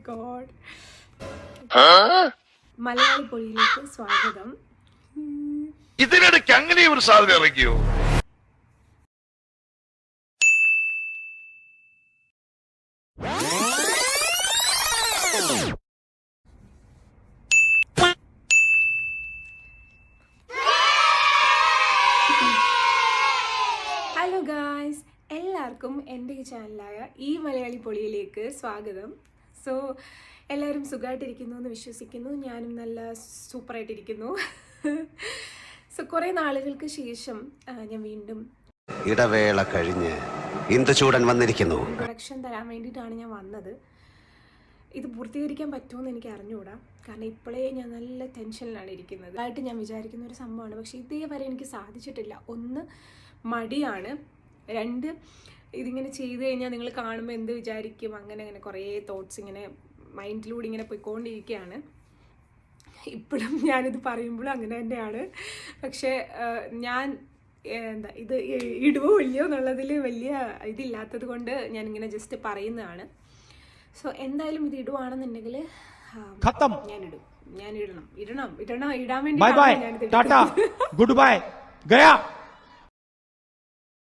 God. Malayali പൊടിയിലേക്ക് സ്വാഗതം. ഇതിനിടയ്ക്ക് അങ്ങനെ ഒരു സാധനം ഇറങ്ങിയോ? ഹലോ ഗായ്സ്, എല്ലാവർക്കും എൻ്റെ ഈ ചാനലായ ഈ മലയാളി പൊളിയിലേക്ക് സ്വാഗതം. സോ എല്ലാവരും സുഖമായിട്ടിരിക്കുന്നു എന്ന് വിശ്വസിക്കുന്നു. ഞാനും നല്ല സൂപ്പറായിട്ടിരിക്കുന്നു. സോ കുറേ നാളുകൾക്ക് ശേഷം ഞാൻ വീണ്ടും ഇടവേള കഴിഞ്ഞ് ഇന്ദുചൂടൻ വന്നിരിക്കുന്നു. ഇൻട്രൊഡക്ഷൻ തരാൻ വേണ്ടിയിട്ടാണ് ഞാൻ വന്നത്. ഇത് പൂർത്തീകരിക്കാൻ പറ്റുമെന്ന് എനിക്ക് അറിഞ്ഞുകൂടാ, കാരണം ഇപ്പോഴേ ഞാൻ നല്ല ടെൻഷനിലാണ് ഇരിക്കുന്നത്. ആയിട്ട് ഞാൻ വിചാരിക്കുന്ന ഒരു സംഭവമാണ്, പക്ഷേ ഇതേവരെ എനിക്ക് സാധിച്ചിട്ടില്ല. ഒന്ന്, മടിയാണ്. രണ്ട്, ഇതിങ്ങനെ ചെയ്ത് കഴിഞ്ഞാൽ നിങ്ങൾ കാണുമ്പോൾ എന്ത് വിചാരിക്കും, അങ്ങനെ കുറേ തോട്ട്സ് ഇങ്ങനെ മൈൻഡിലൂടെ ഇങ്ങനെ പോയിക്കൊണ്ടിരിക്കുകയാണ്. ഇപ്പോഴും ഞാനിത് പറയുമ്പോഴും അങ്ങനെ തന്നെയാണ്. പക്ഷേ ഞാൻ ഇത് ഇടുവോ ഇല്ലയോ എന്നുള്ളതിൽ വലിയ ഇതില്ലാത്തത് കൊണ്ട് ഞാനിങ്ങനെ ജസ്റ്റ് പറയുന്നതാണ്. സോ എന്തായാലും ഇത് ഇടുവാണെന്നുണ്ടെങ്കിൽ ഞാൻ ഇടാൻ വേണ്ടി ഗുഡ് ബൈ, ഗയാ.